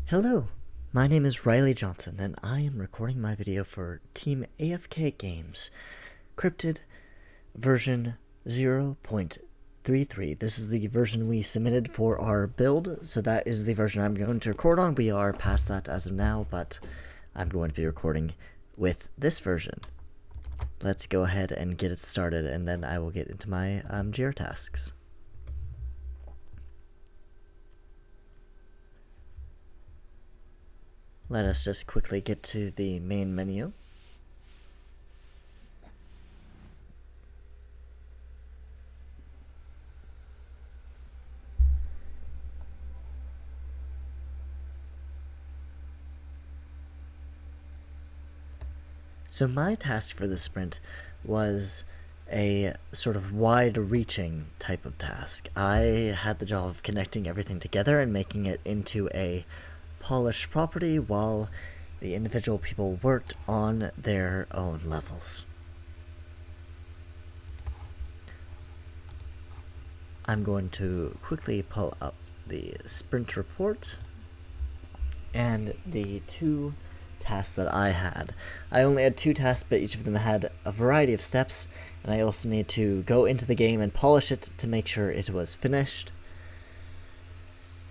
Hello, my name is Riley Johnson, and I am recording my video for Team AFK Games, Cryptid version 0.33. This is the version we submitted for our build, so that is the version I'm going to record on. We are past that as of now, but I'm going to be recording with this version. Let's go ahead and get it started, and then I will get into my Jira tasks. Let us just quickly get to the main menu. So my task for this sprint was a sort of wide-reaching type of task. I had the job of connecting everything together and making it into a polished property while the individual people worked on their own levels. I'm going to quickly pull up the sprint report and the two tasks that I had. I only had two tasks, but each of them had a variety of steps, and I also need to go into the game and polish it to make sure it was finished.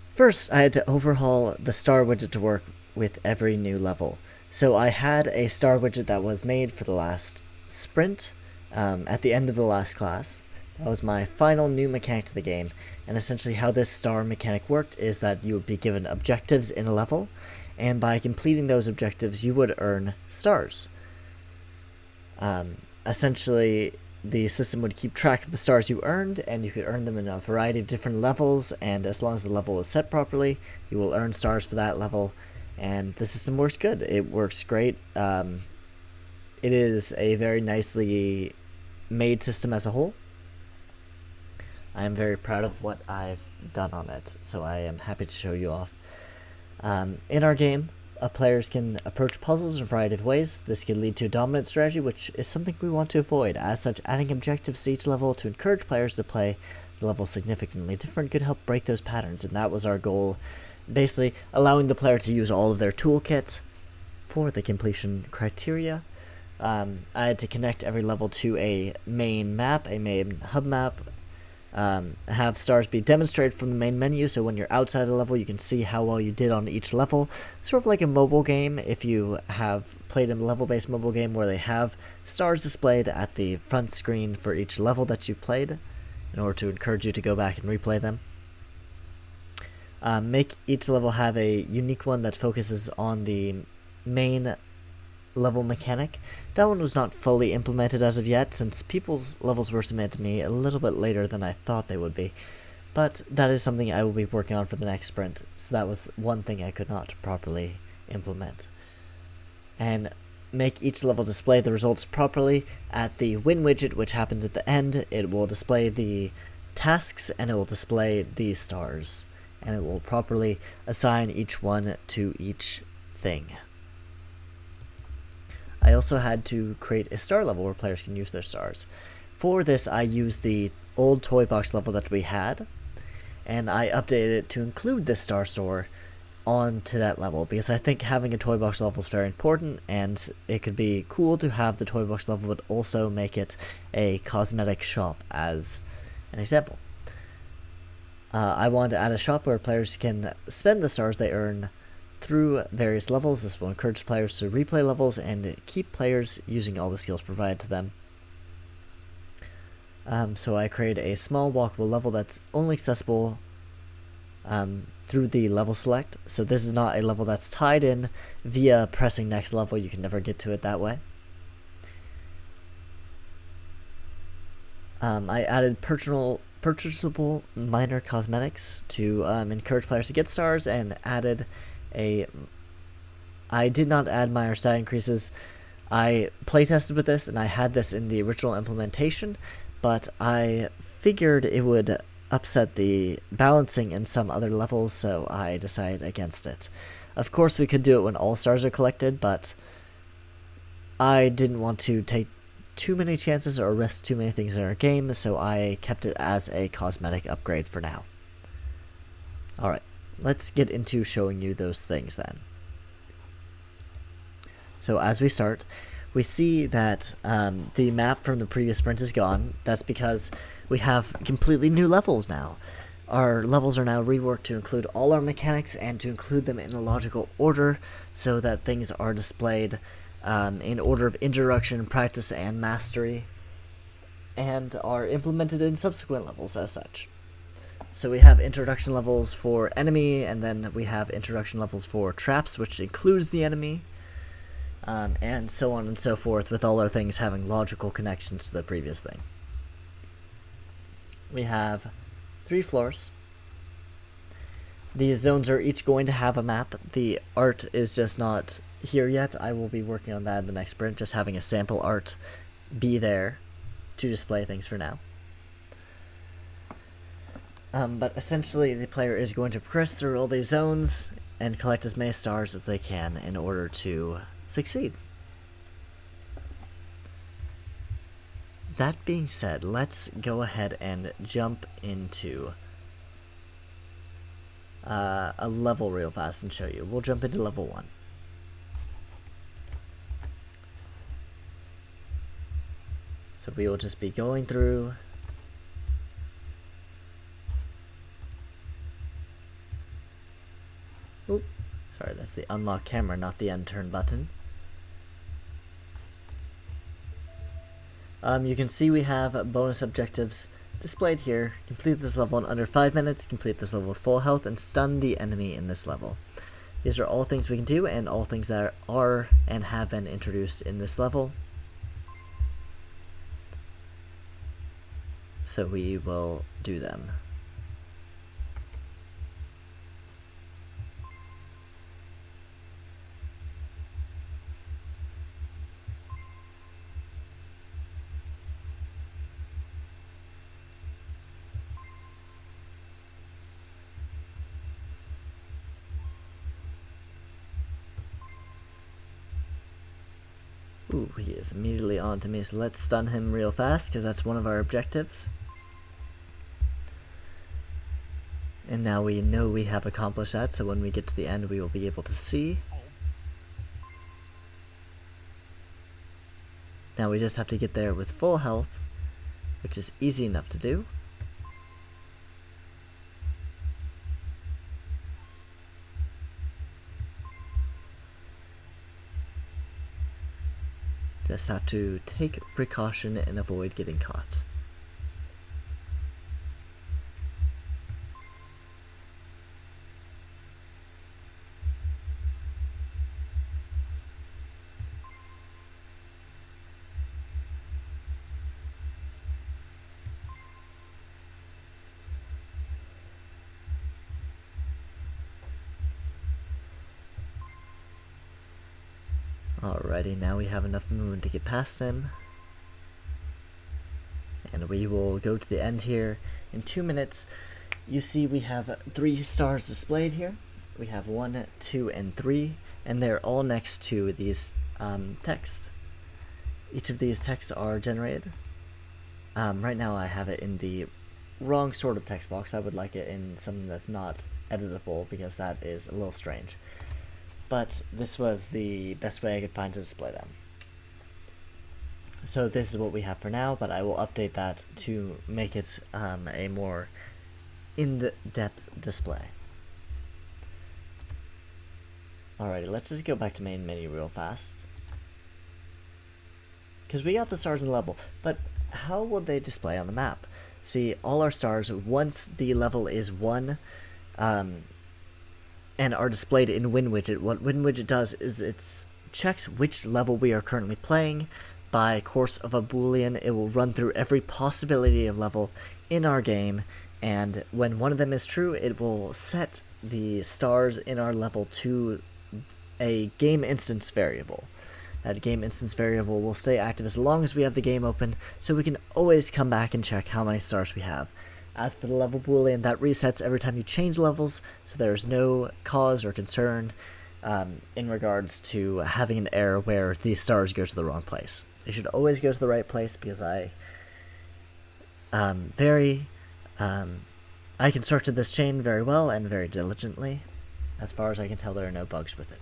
First, I had to overhaul the star widget to work with every new level. So I had a star widget that was made for the last sprint, at the end of the last class. That was my final new mechanic to the game, and essentially how this star mechanic worked is that you would be given objectives in a level, and by completing those objectives you would earn stars. Essentially, the system would keep track of the stars you earned, and you could earn them in a variety of different levels, and as long as the level is set properly, you will earn stars for that level, and the system works good. It works great. It is a very nicely made system as a whole. I am very proud of what I've done on it, so I am happy to show you off. In our game, players can approach puzzles in a variety of ways. This can lead to a dominant strategy, which is something we want to avoid. As such, adding objectives to each level to encourage players to play the level significantly different could help break those patterns, and that was our goal. Basically, allowing the player to use all of their toolkit for the completion criteria. I had to connect every level to a main map, a main hub map, have stars be demonstrated from the main menu, so when you're outside the level you can see how well you did on each level. Sort of like a mobile game, if you have played a level-based mobile game where they have stars displayed at the front screen for each level that you've played in order to encourage you to go back and replay them. Make each level have a unique one that focuses on the main level mechanic. That one was not fully implemented as of yet, since people's levels were submitted to me a little bit later than I thought they would be, but that is something I will be working on for the next sprint, so that was one thing I could not properly implement. And make each level display the results properly. At the win widget, which happens at the end, it will display the tasks and it will display the stars, and it will properly assign each one to each thing. I also had to create a star level where players can use their stars. For this, I used the old toy box level that we had, and I updated it to include this star store onto that level, because I think having a toy box level is very important, and it could be cool to have the toy box level but also make it a cosmetic shop as an example. I wanted to add a shop where players can spend the stars they earn through various levels. This will encourage players to replay levels and keep players using all the skills provided to them. So I created a small walkable level that's only accessible through the level select. So this is not a level that's tied in via pressing next level. You can never get to it that way. I added purchasable minor cosmetics to encourage players to get stars, and added I did not add minor stat increases. I playtested with this, and I had this in the original implementation, but I figured it would upset the balancing in some other levels, so I decided against it. Of course, we could do it when all stars are collected, but I didn't want to take too many chances or risk too many things in our game, so I kept it as a cosmetic upgrade for now. Alright, let's get into showing you those things then. So as we start, we see that the map from the previous sprint is gone. That's because we have completely new levels now. Our levels are now reworked to include all our mechanics and to include them in a logical order so that things are displayed in order of introduction, practice, and mastery, and are implemented in subsequent levels as such. So we have introduction levels for enemy, and then we have introduction levels for traps, which includes the enemy, and so on and so forth, with all our things having logical connections to the previous thing. We have 3 floors. These zones are each going to have a map. The art is just not here yet. I will be working on that in the next sprint, just having a sample art be there to display things for now. But essentially, the player is going to progress through all these zones and collect as many stars as they can in order to succeed. That being said, let's go ahead and jump into a level real fast and show you. We'll jump into level 1. So we will just be going through. Oop, sorry, that's the unlock camera, not the end turn button. You can see we have bonus objectives displayed here. Complete this level in under 5 minutes, complete this level with full health, and stun the enemy in this level. These are all things we can do, and all things that are and have been introduced in this level. So we will do them. Ooh, he is immediately on to me, so let's stun him real fast, because that's one of our objectives. And now we know we have accomplished that, so when we get to the end we will be able to see. Now we just have to get there with full health, which is easy enough to do. Just have to take precaution and avoid getting caught. Alrighty, now we have enough movement to get past him. And we will go to the end here in 2 minutes. You see we have 3 stars displayed here. We have 1, 2, and 3, and they're all next to these texts. Each of these texts are generated. Right now I have it in the wrong sort of text box. I would like it in something that's not editable, because that is a little strange. But this was the best way I could find to display them. So this is what we have for now, but I will update that to make it a more in-depth display. Alrighty, let's just go back to main menu real fast. Because we got the stars in the level, but how will they display on the map? See, all our stars, once the level is won, and are displayed in WinWidget, what WinWidget does is it checks which level we are currently playing. By course of a boolean, it will run through every possibility of level in our game, and when one of them is true, it will set the stars in our level to a game instance variable. That game instance variable will stay active as long as we have the game open, so we can always come back and check how many stars we have. As for the level boolean, that resets every time you change levels, so there's no cause or concern in regards to having an error where these stars go to the wrong place. They should always go to the right place, because I very I constructed this chain very well and very diligently. As far as I can tell, there are no bugs with it.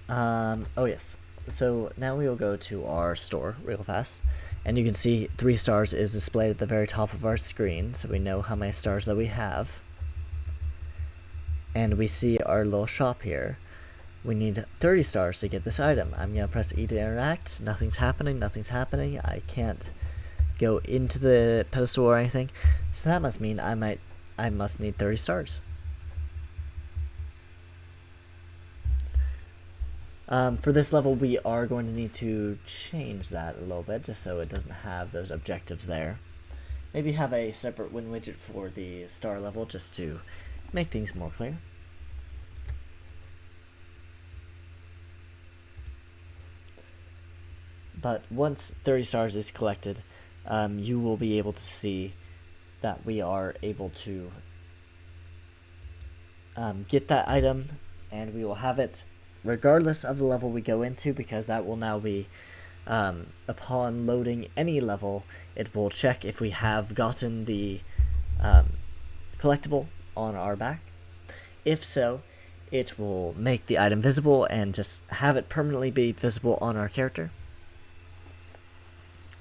Oh yes, so now we will go to our store real fast, and you can see 3 stars is displayed at the very top of our screen, so we know how many stars that we have. And we see our little shop here. We need 30 stars to get this item. I'm going to press E to interact. Nothing's happening, nothing's happening. I can't go into the pedestal or anything, so that must mean I must need 30 stars. For this level, we are going to need to change that a little bit, just so it doesn't have those objectives there. Maybe have a separate win widget for the star level, just to make things more clear. But once 30 stars is collected, you will be able to see that we are able to get that item, and we will have it regardless of the level we go into, because that will now be, upon loading any level, it will check if we have gotten the collectible on our back. If so, it will make the item visible and just have it permanently be visible on our character.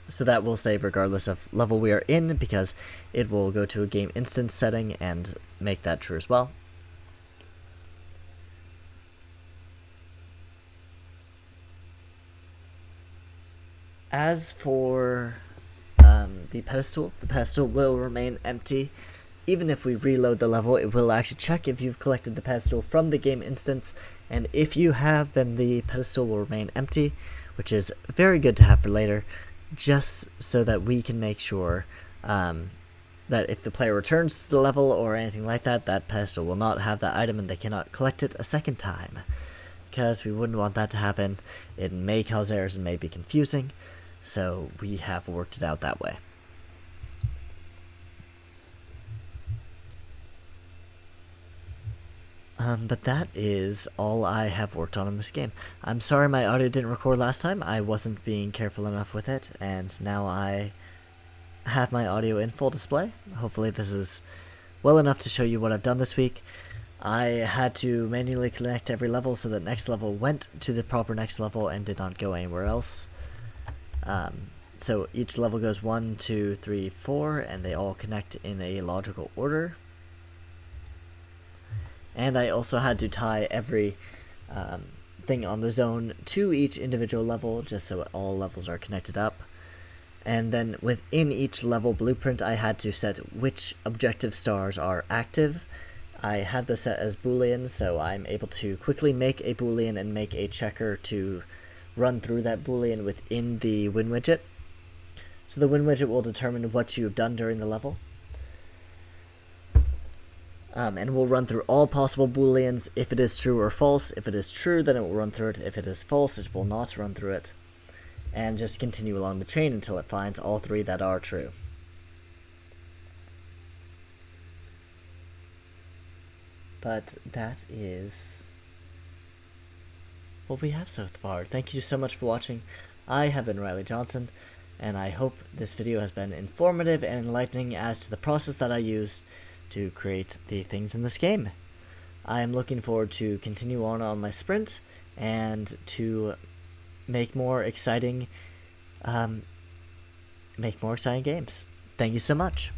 So that will save regardless of level we are in, because it will go to a game instance setting and make that true as well. As for the pedestal will remain empty. Even if we reload the level, it will actually check if you've collected the pedestal from the game instance, and if you have, then the pedestal will remain empty, which is very good to have for later, just so that we can make sure that if the player returns to the level or anything like that, that pedestal will not have that item and they cannot collect it a second time, because we wouldn't want that to happen. It may cause errors and may be confusing, so we have worked it out that way. But that is all I have worked on in this game. I'm sorry my audio didn't record last time. I wasn't being careful enough with it, and now I have my audio in full display. Hopefully this is well enough to show you what I've done this week. I had to manually connect every level so that next level went to the proper next level and did not go anywhere else. So each level goes 1, 2, 3, 4, and they all connect in a logical order. And I also had to tie every thing on the zone to each individual level, just so all levels are connected up. And then within each level blueprint, I had to set which objective stars are active. I have those set as booleans, so I'm able to quickly make a boolean and make a checker to run through that boolean within the win widget. So the win widget will determine what you've done during the level. And we'll run through all possible booleans if it is true or false. If it is true, then it will run through it. If it is false, it will not run through it. And just continue along the chain until it finds all 3 that are true. But that is what we have so far. Thank you so much for watching. I have been Riley Johnson, and I hope this video has been informative and enlightening as to the process that I used to create the things in this game. I am looking forward to continue on my sprint and to make more exciting games. Thank you so much.